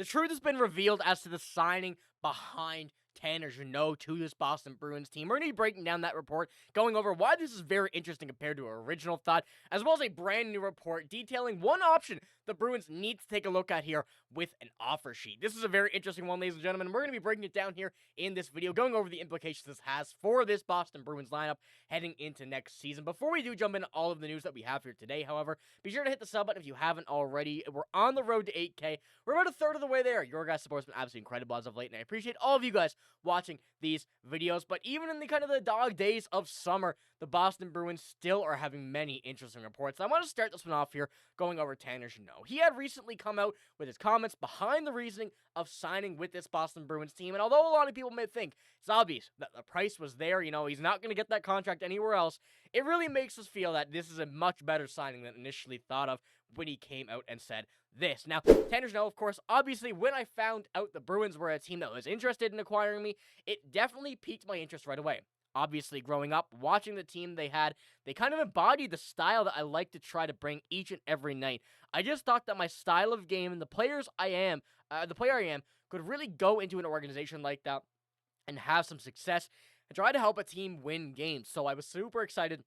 The truth has been revealed as to the signing behind Tanner Jeannot to this Boston Bruins team. We're going to be breaking down that report, going over why this is very interesting compared to our original thought, as well as a brand new report detailing one option the Bruins need to take a look at here with an offer sheet. This is a very interesting one, ladies and gentlemen. We're going to be breaking it down here in this video, going over the implications this has for this Boston Bruins lineup heading into next season. Before we do jump into all of the news that we have here today, however, be sure to hit the sub button if you haven't already. We're on the road to 8K. We're about a third of the way there. Your guys' support's been absolutely incredible as of late, and I appreciate all of you guys watching these videos. But even in the kind of the dog days of summer, the Boston Bruins still are having many interesting reports. I want to start this one off here going over Tanner Jeannot. He had recently come out with his comments behind the reasoning of signing with this Boston Bruins team. And although a lot of people may think it's obvious that the price was there, he's not going to get that contract anywhere else, it really makes us feel that this is a much better signing than initially thought of when he came out and said this. Now, Tanner Jeannot, of course, obviously, when I found out the Bruins were a team that was interested in acquiring me, it definitely piqued my interest right away. Obviously, growing up, watching the team they had, they kind of embodied the style that I like to try to bring each and every night. I just thought that my style of game and the player I am, could really go into an organization like that and have some success and try to help a team win games. So I was super excited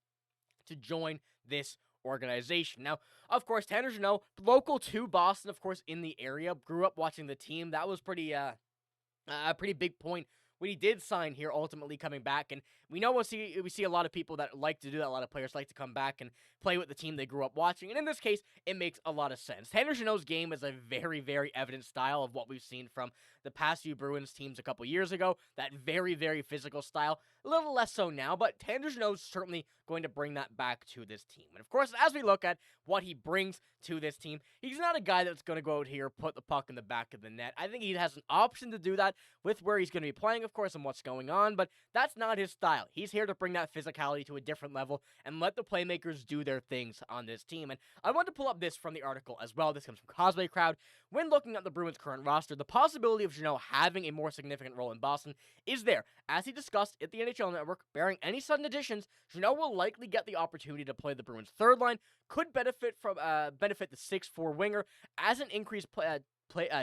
to join this organization. Now, of course, Tanner Jeannot, local to Boston, of course, in the area, grew up watching the team. That was a pretty big point when he did sign here, ultimately coming back. And we know we see a lot of people that like to do that. A lot of players like to come back and play with the team they grew up watching. And in this case, it makes a lot of sense. Tanner Jeannot's game is a very, very evident style of what we've seen from the past few Bruins teams a couple years ago. That very, very physical style. A little less so now, but Tanner Jeannot's certainly going to bring that back to this team. And of course, as we look at what he brings to this team, he's not a guy that's going to go out here, put the puck in the back of the net. I think he has an option to do that with where he's going to be playing, of course, and what's going on, but that's not his style. He's here to bring that physicality to a different level and let the playmakers do their things on this team. And I want to pull up this from the article as well. This comes from Causeway Crowd. When looking at the Bruins' current roster, the possibility of Jeannot having a more significant role in Boston is there. As he discussed at the NHL Network, bearing any sudden additions, Jeannot will likely get the opportunity to play the Bruins' third line, could benefit the 6'4" winger as an increased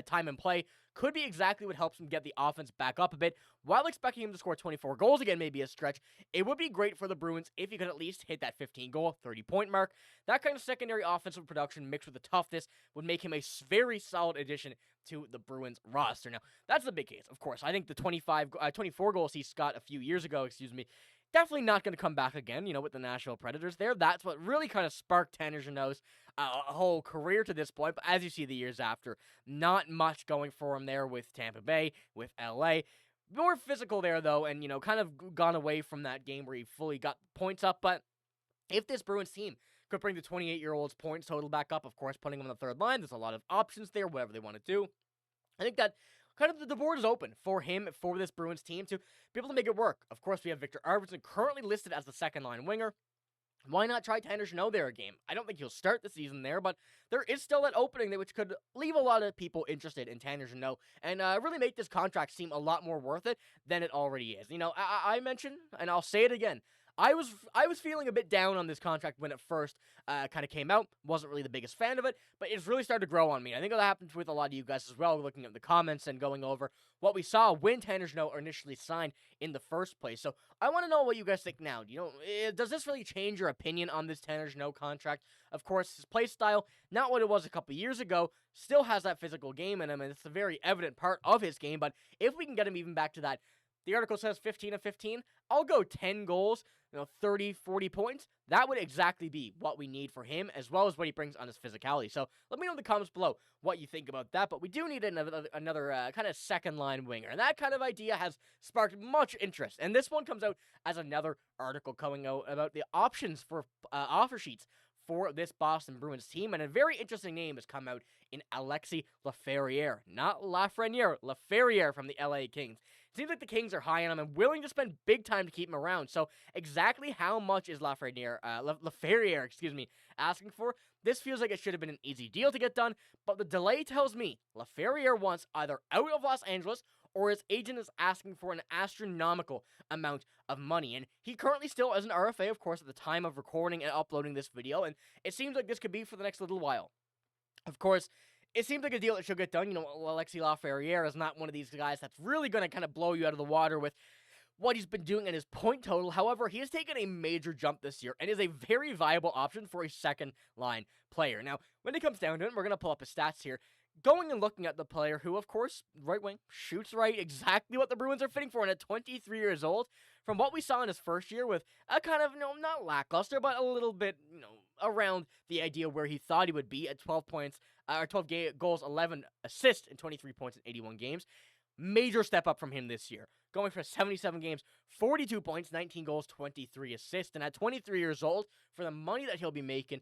time and play could be exactly what helps him get the offense back up a bit. While expecting him to score 24 goals again may be a stretch, it would be great for the Bruins if he could at least hit that 15-goal, 30-point mark. That kind of secondary offensive production mixed with the toughness would make him a very solid addition to the Bruins roster. Now, that's the big case, of course. I think the 24 goals he got a few years ago, definitely not going to come back again, with the Nashville Predators there. That's what really kind of sparked Tanner Jeannot's whole career to this point. But as you see the years after, not much going for him there with Tampa Bay, with LA. More physical there, though, and, kind of gone away from that game where he fully got points up. But if this Bruins team could bring the 28-year-old's points total back up, of course, putting him on the third line, there's a lot of options there, whatever they want to do. I think that kind of the board is open for him, for this Bruins team, to be able to make it work. Of course, we have Victor Arvidsson currently listed as the second-line winger. Why not try Tanner Jeannot there a game? I don't think he'll start the season there, but there is still that opening there which could leave a lot of people interested in Tanner Jeannot and really make this contract seem a lot more worth it than it already is. I mentioned, and I'll say it again, I was feeling a bit down on this contract when it first kind of came out. Wasn't really the biggest fan of it, but it's really started to grow on me. I think that happened with a lot of you guys as well, looking at the comments and going over what we saw when Tanner Jeannot initially signed in the first place. So I want to know what you guys think now. Does this really change your opinion on this Tanner Jeannot contract? Of course, his play style, not what it was a couple years ago, still has that physical game in him, and it's a very evident part of his game. But if we can get him even back to that, the article says 15 of 15. I'll go 10 goals, 30, 40 points. That would exactly be what we need for him, as well as what he brings on his physicality. So let me know in the comments below what you think about that. But we do need another kind of second-line winger. And that kind of idea has sparked much interest. And this one comes out as another article coming out about the options for offer sheets for this Boston Bruins team, and a very interesting name has come out in Alexis Laferriere. Not Laferriere, Laferriere from the LA Kings. It seems like the Kings are high on him and willing to spend big time to keep him around. So exactly how much is Laferriere asking for? This feels like it should have been an easy deal to get done, but the delay tells me Laferriere wants either out of Los Angeles or his agent is asking for an astronomical amount of money. And he currently still is an RFA, of course, at the time of recording and uploading this video, and it seems like this could be for the next little while. Of course, it seems like a deal that should get done. Alexis Laferriere is not one of these guys that's really going to kind of blow you out of the water with what he's been doing in his point total. However, he has taken a major jump this year and is a very viable option for a second-line player. Now, when it comes down to it, we're going to pull up his stats here. Going and looking at the player who, of course, right wing, shoots right, exactly what the Bruins are fitting for, and at 23 years old, from what we saw in his first year with a kind of, not lackluster, but a little bit, around the idea where he thought he would be at 12 points, or 12 goals, 11 assists, and 23 points in 81 games. Major step up from him this year. Going for 77 games, 42 points, 19 goals, 23 assists. And at 23 years old, for the money that he'll be making,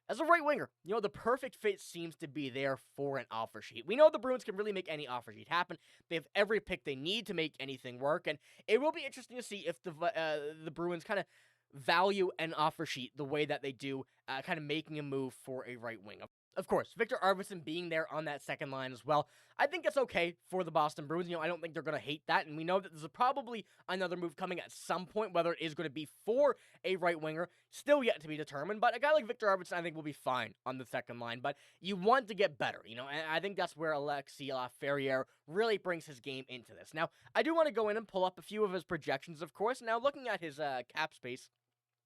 as a right winger, the perfect fit seems to be there for an offer sheet. We know the Bruins can really make any offer sheet happen. They have every pick they need to make anything work. And it will be interesting to see if the Bruins kind of value an offer sheet the way that they do, kind of making a move for a right wing. Of course, Victor Arvidsson being there on that second line as well, I think it's okay for the Boston Bruins. I don't think they're going to hate that, and we know that there's probably another move coming at some point, whether it is going to be for a right winger, still yet to be determined, but a guy like Victor Arvidsson I think will be fine on the second line, but you want to get better, and I think that's where Alexis Laferriere really brings his game into this. Now, I do want to go in and pull up a few of his projections, of course. Now, looking at his cap space,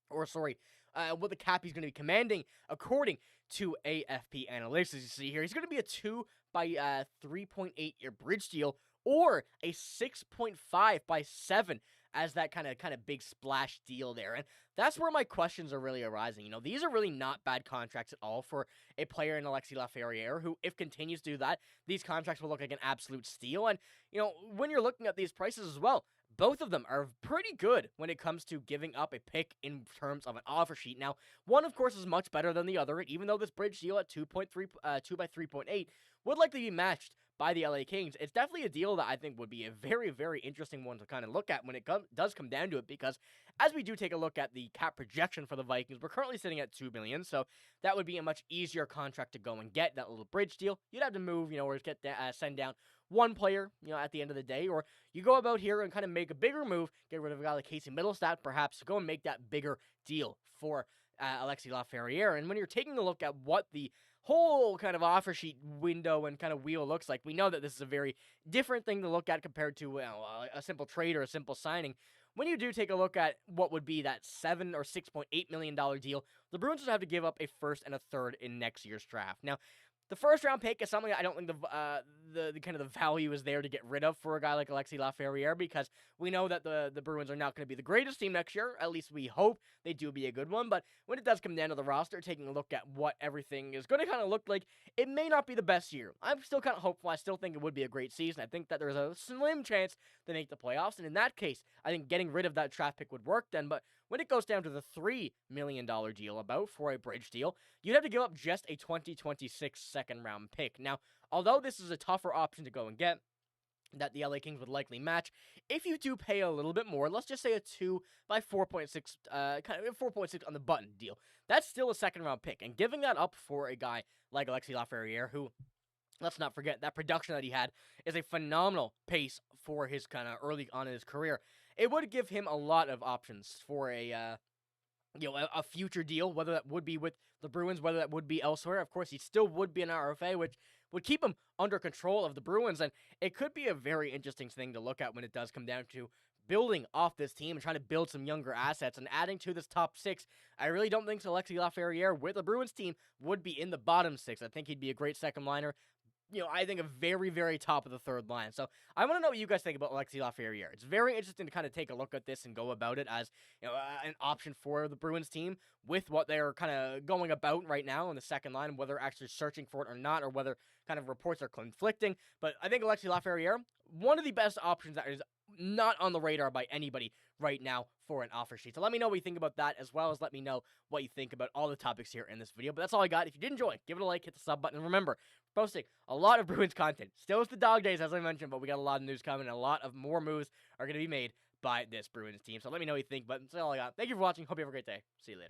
what the cap he's going to be commanding, according to AFP Analytics, as you see here, he's going to be a 2 by 3.8 year bridge deal, or a 6.5 by 7 as that kind of big splash deal there. And that's where my questions are really arising. These are really not bad contracts at all for a player in Alexis Laferriere, who, if continues to do that, these contracts will look like an absolute steal. And, when you're looking at these prices as well, both of them are pretty good when it comes to giving up a pick in terms of an offer sheet. Now, one, of course, is much better than the other, even though this bridge deal at 2 by 3.8 would likely be matched by the LA Kings. It's definitely a deal that I think would be a very, very interesting one to kind of look at when it does come down to it, because as we do take a look at the cap projection for the Vikings, we're currently sitting at $2 million, so that would be a much easier contract to go and get, that little bridge deal. You'd have to move, or send down one player, at the end of the day, or you go about here and kind of make a bigger move, get rid of a guy like Casey Middlestat, perhaps, go and make that bigger deal for Alexis Laferriere. And when you're taking a look at what the whole kind of offer sheet window and kind of wheel looks like, we know that this is a very different thing to look at compared to a simple trade or a simple signing. When you do take a look at what would be that $7 or $6.8 million deal, the Bruins would have to give up a first and a third in next year's draft. Now, the first round pick is something I don't think the kind of the value is there to get rid of for a guy like Alexis Laferriere, because we know that the Bruins are not going to be the greatest team next year. At least we hope they do be a good one. But when it does come down to the roster, taking a look at what everything is going to kind of look like, it may not be the best year. I'm still kind of hopeful. I still think it would be a great season. I think that there's a slim chance to make the playoffs. And in that case, I think getting rid of that draft pick would work then. But when it goes down to the $3 million deal for a bridge deal, you'd have to give up just a 2026 second-round pick. Now, although this is a tougher option to go and get, that the LA Kings would likely match, if you do pay a little bit more, let's just say a 2 by 4.6, kind of 4.6 on the button deal, that's still a second-round pick. And giving that up for a guy like Alexis Laferriere, who, let's not forget, that production that he had is a phenomenal pace for his kind of early on in his career. It would give him a lot of options for a future deal, whether that would be with the Bruins, whether that would be elsewhere. Of course, he still would be an RFA, which would keep him under control of the Bruins, and it could be a very interesting thing to look at when it does come down to building off this team and trying to build some younger assets and adding to this top six. I really don't think Alexis Laferriere with the Bruins team would be in the bottom six. I think he'd be a great second liner. I think a very, very top of the third line. So I want to know what you guys think about Alexis Laferriere. It's very interesting to kind of take a look at this and go about it as an option for the Bruins team with what they're kind of going about right now in the second line, whether they're actually searching for it or not, or whether kind of reports are conflicting. But I think Alexis Laferriere, one of the best options that is not on the radar by anybody right now for an offer sheet. So let me know what you think about that, as well as let me know what you think about all the topics here in this video. But that's all I got. If you did enjoy, give it a like, hit the sub button, and remember, posting a lot of Bruins content. Still it's the dog days, as I mentioned, but we got a lot of news coming, and a lot of more moves are going to be made by this Bruins team. So let me know what you think, but that's all I got. Thank you for watching. Hope you have a great day. See you later.